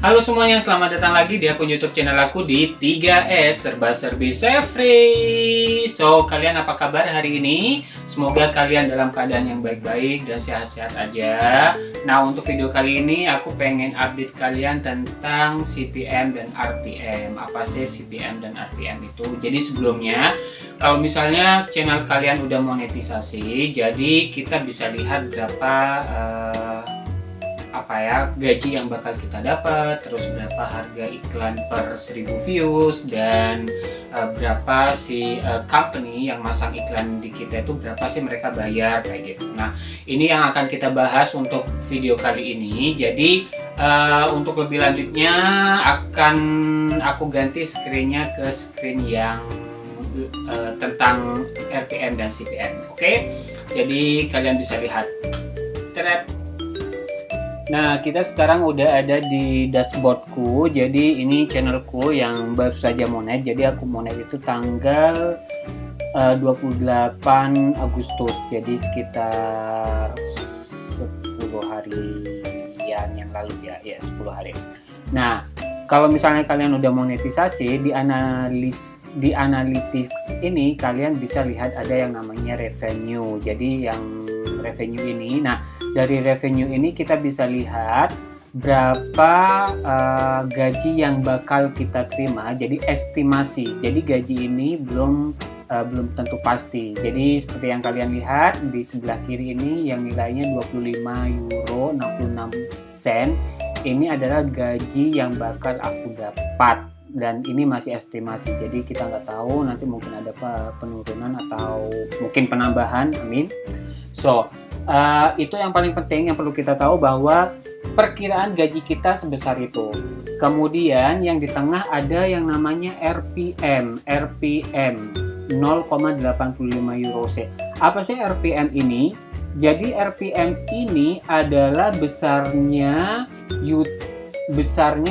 Halo semuanya, selamat datang lagi di akun YouTube channel aku di 3S Serba Serbi Sefri. So, kalian apa kabar hari ini? Semoga kalian dalam keadaan yang baik-baik dan sehat-sehat aja. Nah, untuk video kali ini aku pengen update kalian tentang CPM dan RPM. Apa sih CPM dan RPM itu? Jadi sebelumnya, kalau misalnya channel kalian udah monetisasi, jadi kita bisa lihat berapa gaji yang bakal kita dapat, terus berapa harga iklan per 1000 views, dan berapa si company yang masang iklan di kita itu berapa sih mereka bayar, kayak gitu. Nah, ini yang akan kita bahas untuk video kali ini. Jadi untuk lebih lanjutnya akan aku ganti screennya ke screen yang tentang RPM dan CPM. Oke? Jadi kalian bisa lihat. Nah, kita sekarang udah ada di dashboardku. Jadi ini channelku yang baru saja monet. Jadi aku monet itu tanggal 28 Agustus. Jadi sekitar 10 harian yang lalu ya 10 hari. Nah, kalau misalnya kalian udah monetisasi, di analytics ini kalian bisa lihat ada yang namanya revenue. Jadi yang revenue ini, nah dari revenue ini kita bisa lihat berapa gaji yang bakal kita terima. Jadi estimasi. Jadi gaji ini belum tentu pasti. Jadi seperti yang kalian lihat di sebelah kiri ini yang nilainya 25 euro 66 sen. Ini adalah gaji yang bakal aku dapat, dan ini masih estimasi. Jadi kita nggak tahu, nanti mungkin ada penurunan atau mungkin penambahan, amin. So itu yang paling penting yang perlu kita tahu, bahwa perkiraan gaji kita sebesar itu. Kemudian yang di tengah ada yang namanya RPM 0,85 euro C. Apa sih RPM ini? Jadi RPM ini adalah besarnya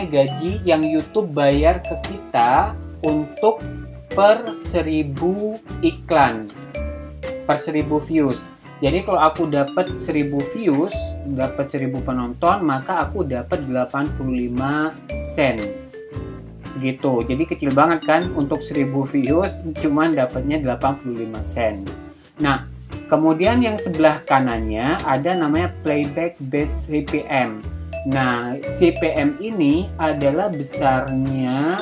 gaji yang YouTube bayar ke kita untuk per 1000 iklan, per 1000 views. Jadi kalau aku dapat 1000 views, dapat 1000 penonton, maka aku dapat 85 sen. Segitu. Jadi kecil banget kan, untuk 1000 views cuman dapatnya 85 sen. Nah, kemudian yang sebelah kanannya ada namanya playback base CPM. Nah, CPM ini adalah besarnya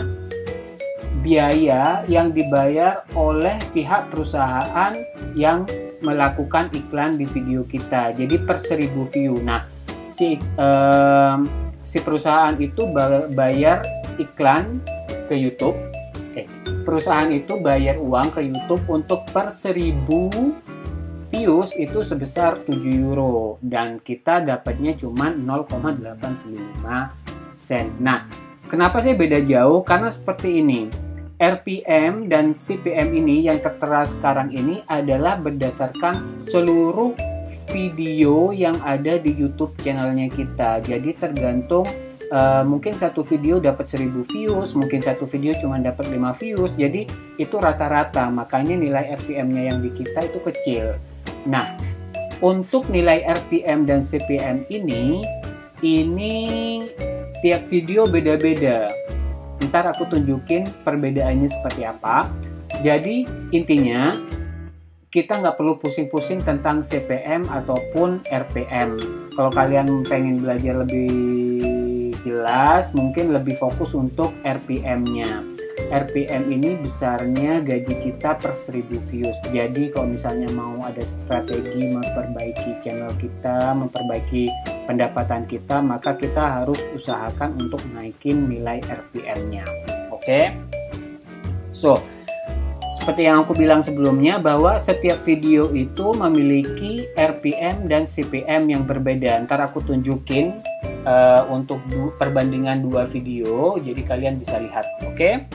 biaya yang dibayar oleh pihak perusahaan yang melakukan iklan di video kita. Jadi per 1000 view. Nah, si perusahaan itu bayar iklan ke YouTube. Perusahaan itu bayar uang ke YouTube untuk per 1000 views itu sebesar 7 euro, dan kita dapatnya cuma 0,85 sen. Nah, kenapa sih beda jauh? Karena seperti ini. RPM dan CPM ini yang tertera sekarang ini adalah berdasarkan seluruh video yang ada di YouTube channelnya kita. Jadi tergantung, mungkin satu video dapat 1000 views, mungkin satu video cuma dapat 5 views. Jadi itu rata-rata, makanya nilai RPM-nya yang di kita itu kecil. Nah, untuk nilai RPM dan CPM ini tiap video beda-beda. Ntar aku tunjukin perbedaannya seperti apa. Jadi intinya kita nggak perlu pusing-pusing tentang CPM ataupun RPM. Kalau kalian pengen belajar lebih jelas, mungkin lebih fokus untuk RPM-nya. RPM ini besarnya gaji kita per 1000 views. Jadi kalau misalnya mau ada strategi memperbaiki channel kita, memperbaiki pendapatan kita, maka kita harus usahakan untuk naikin nilai RPM-nya. Oke? So, seperti yang aku bilang sebelumnya, bahwa setiap video itu memiliki RPM dan CPM yang berbeda. Ntar aku tunjukin untuk perbandingan dua video, jadi kalian bisa lihat. Oke?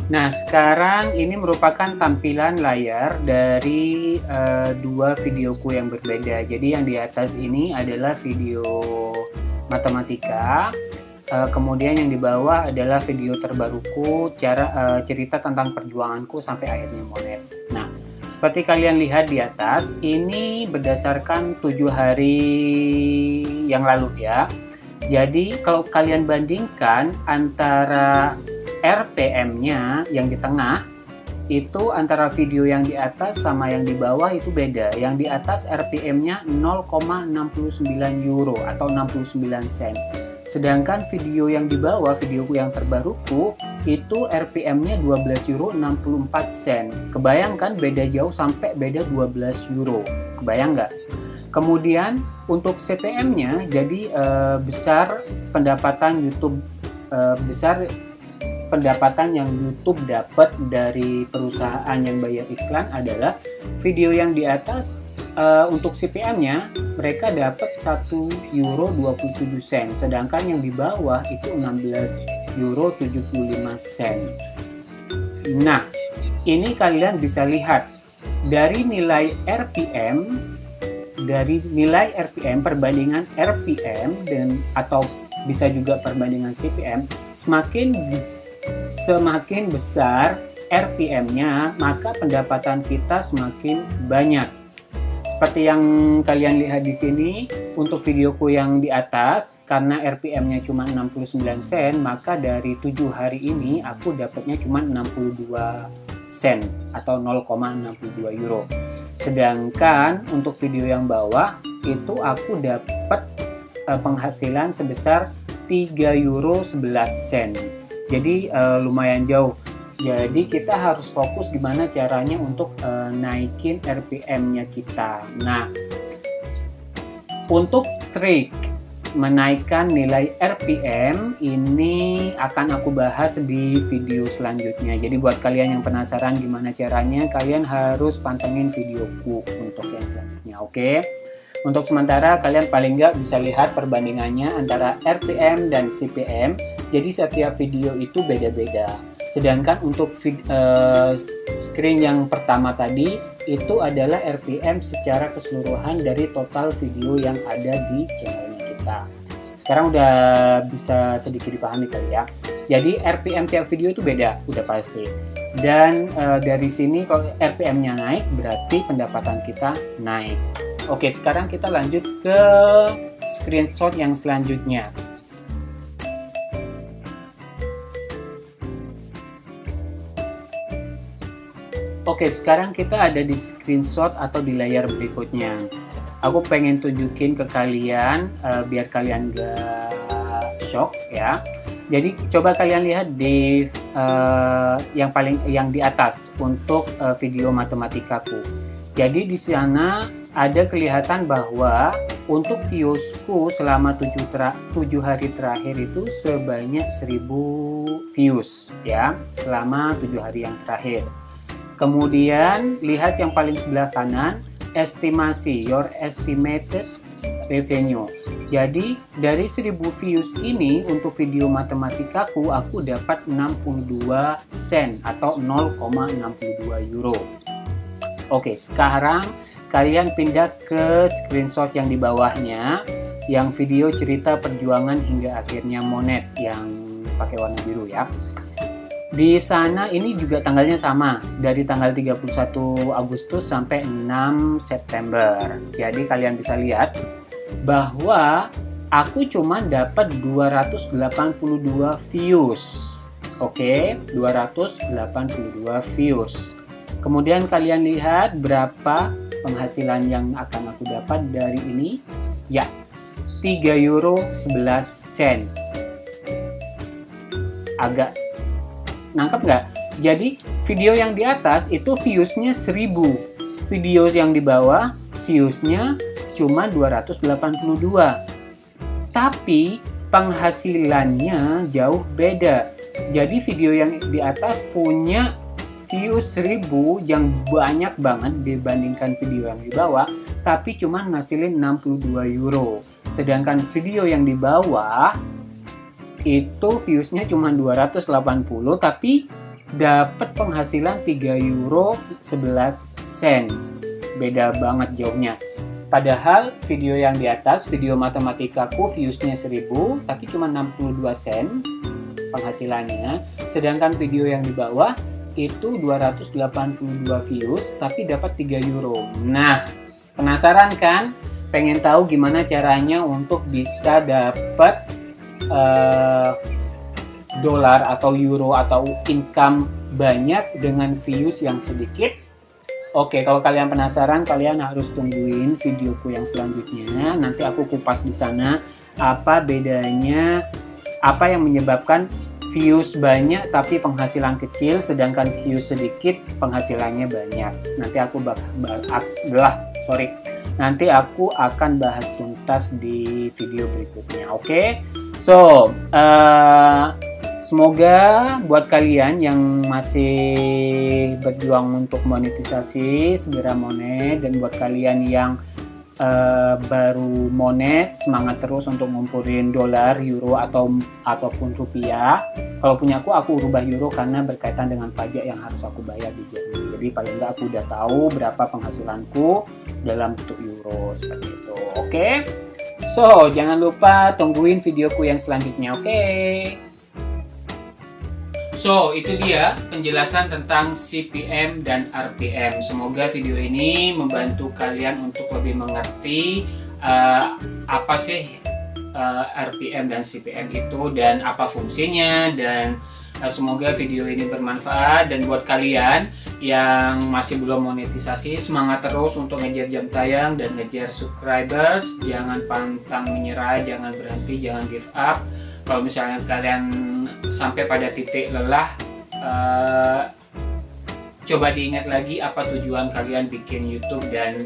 Nah, sekarang ini merupakan tampilan layar dari dua videoku yang berbeda. Jadi yang di atas ini adalah video matematika. kemudian yang di bawah adalah video terbaruku, cerita tentang perjuanganku sampai akhirnya monet. Nah, seperti kalian lihat di atas, ini berdasarkan 7 hari yang lalu ya. Jadi kalau kalian bandingkan antara RPM-nya yang di tengah, itu antara video yang di atas sama yang di bawah itu beda. Yang di atas RPM-nya 0,69 euro atau 69 sen. Sedangkan video yang di bawah, videoku yang terbaruku, itu RPM-nya 12 euro 64 sen. Kebayangkan beda jauh sampai beda 12 euro. Kebayang nggak? Kemudian untuk CPM-nya, jadi besar pendapatan YouTube, besar pendapatan yang YouTube dapat dari perusahaan yang bayar iklan adalah video yang di atas. Untuk CPM-nya mereka dapat 1 euro 27 sen, sedangkan yang di bawah itu 16 euro 75 sen. Nah, ini kalian bisa lihat dari nilai RPM, perbandingan RPM dan atau bisa juga perbandingan CPM, semakin besar RPM-nya, maka pendapatan kita semakin banyak. Seperti yang kalian lihat di sini, untuk videoku yang di atas, karena RPM-nya cuma 69 sen, maka dari 7 hari ini aku dapatnya cuma 62 sen atau 0,62 euro. Sedangkan untuk video yang bawah, itu aku dapat penghasilan sebesar 3 euro 11 sen. Jadi lumayan jauh. Jadi kita harus fokus gimana caranya untuk naikin RPM-nya kita. Nah, untuk trik menaikkan nilai RPM ini akan aku bahas di video selanjutnya. Jadi buat kalian yang penasaran gimana caranya, kalian harus pantengin videoku untuk yang selanjutnya, oke? Untuk sementara kalian paling nggak bisa lihat perbandingannya antara RPM dan CPM. Jadi setiap video itu beda-beda. Sedangkan untuk screen yang pertama tadi itu adalah RPM secara keseluruhan dari total video yang ada di channelnya kita. Sekarang udah bisa sedikit dipahami kali ya. Jadi RPM tiap video itu beda, udah pasti. Dan dari sini kalau RPM-nya naik berarti pendapatan kita naik. Oke, sekarang kita lanjut ke screenshot yang selanjutnya. Oke, sekarang kita ada di screenshot atau di layar berikutnya. Aku pengen tunjukin ke kalian biar kalian gak shock ya. Jadi coba kalian lihat di yang di atas untuk video matematikaku. Jadi di sana ada kelihatan bahwa untuk viewsku selama 7 hari terakhir itu sebanyak 1000 views ya, selama 7 hari yang terakhir. Kemudian lihat yang paling sebelah kanan, estimasi, your estimated revenue. Jadi dari 1000 views ini untuk video matematikaku aku dapat 62 sen atau 0,62 euro. Oke, sekarang kalian pindah ke screenshot yang di bawahnya, yang video cerita perjuangan hingga akhirnya monet yang pakai warna biru ya. Di sana ini juga tanggalnya sama, dari tanggal 31 Agustus sampai 6 September. Jadi kalian bisa lihat bahwa aku cuma dapat 282 views. Oke, 282 views. Kemudian kalian lihat berapa penghasilan yang akan aku dapat dari ini. Ya, 3 euro 11 sen. Agak nangkep nggak? Jadi video yang di atas itu viewsnya 1000, video yang di bawah viewsnya cuma 282, tapi penghasilannya jauh beda. Jadi video yang di atas punya views 1000 yang banyak banget dibandingkan video yang di bawah, tapi cuma ngasilin 62 euro. Sedangkan video yang di bawah itu viewsnya cuma 280 tapi dapat penghasilan 3 euro 11 sen. Beda banget jauhnya. Padahal video yang di atas, video matematikaku viewsnya 1000, tapi cuma 62 sen penghasilannya. Sedangkan video yang di bawah itu 282 views, tapi dapat 3 euro. Nah, penasaran kan? Pengen tahu gimana caranya untuk bisa dapat dolar atau euro atau income banyak dengan views yang sedikit? Oke, kalau kalian penasaran, kalian harus tungguin videoku yang selanjutnya. Nanti aku kupas di sana apa bedanya, apa yang menyebabkan views banyak tapi penghasilan kecil, sedangkan views sedikit penghasilannya banyak. Nanti nanti aku akan bahas tuntas di video berikutnya. Oke, so semoga buat kalian yang masih berjuang untuk monetisasi segera monet, dan buat kalian yang baru monet semangat terus untuk ngumpulin dolar, euro ataupun rupiah. Kalau punya aku rubah euro karena berkaitan dengan pajak yang harus aku bayar di Jerman. Jadi paling nggak aku udah tahu berapa penghasilanku dalam bentuk euro seperti itu. Oke, so jangan lupa tungguin videoku yang selanjutnya. Oke. So, itu dia penjelasan tentang CPM dan RPM. Semoga video ini membantu kalian untuk lebih mengerti apa sih RPM dan CPM itu dan apa fungsinya, dan semoga video ini bermanfaat. Dan buat kalian yang masih belum monetisasi, semangat terus untuk ngejar jam tayang dan ngejar subscribers. Jangan pantang menyerah, jangan berhenti, jangan give up. Kalau misalnya kalian sampai pada titik lelah, coba diingat lagi apa tujuan kalian bikin YouTube, dan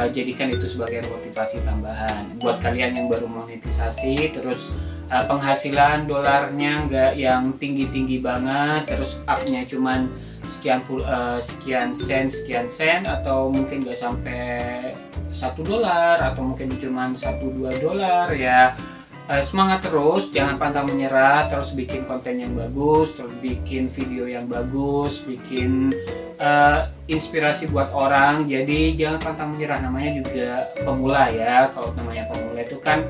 jadikan itu sebagai motivasi tambahan. Buat kalian yang baru monetisasi, terus penghasilan dolarnya nggak yang tinggi-tinggi banget, terus upnya cuman sekian sen, atau mungkin nggak sampai $1, atau mungkin cuma $1-2 ya. Semangat terus, jangan pantang menyerah, terus bikin konten yang bagus, terus bikin video yang bagus, bikin inspirasi buat orang. Jadi jangan pantang menyerah, namanya juga pemula ya. Kalau namanya pemula itu kan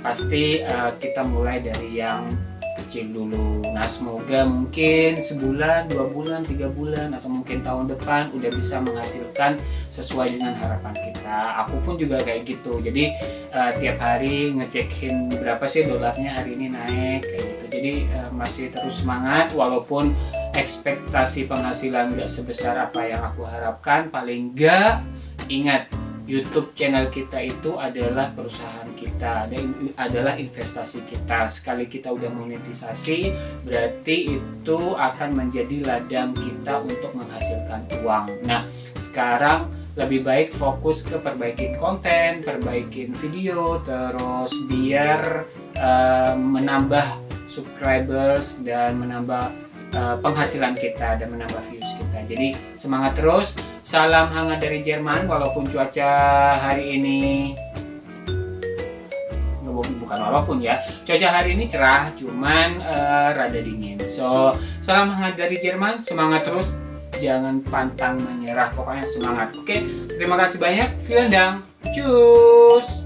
pasti kita mulai dari yang kecil dulu. Nah, semoga mungkin sebulan, 2 bulan, 3 bulan, atau mungkin tahun depan udah bisa menghasilkan sesuai dengan harapan kita. Aku pun juga kayak gitu. Jadi tiap hari ngecekin berapa sih dolarnya hari ini naik kayak gitu. Jadi masih terus semangat walaupun ekspektasi penghasilan nggak sebesar apa yang aku harapkan. Paling nggak ingat, YouTube channel kita itu adalah perusahaan kita, adalah investasi kita. Sekali kita udah monetisasi, berarti itu akan menjadi ladang kita untuk menghasilkan uang. Nah, sekarang lebih baik fokus ke perbaikin konten, perbaikin video, terus biar menambah subscribers dan menambah penghasilan kita dan menambah views kita. Jadi semangat terus. Salam hangat dari Jerman, walaupun cuaca hari ini cuaca hari ini cerah, cuman rada dingin. So, salam hangat dari Jerman, semangat terus, jangan pantang menyerah, pokoknya semangat. Oke, terima kasih banyak, vielen Dank, cus.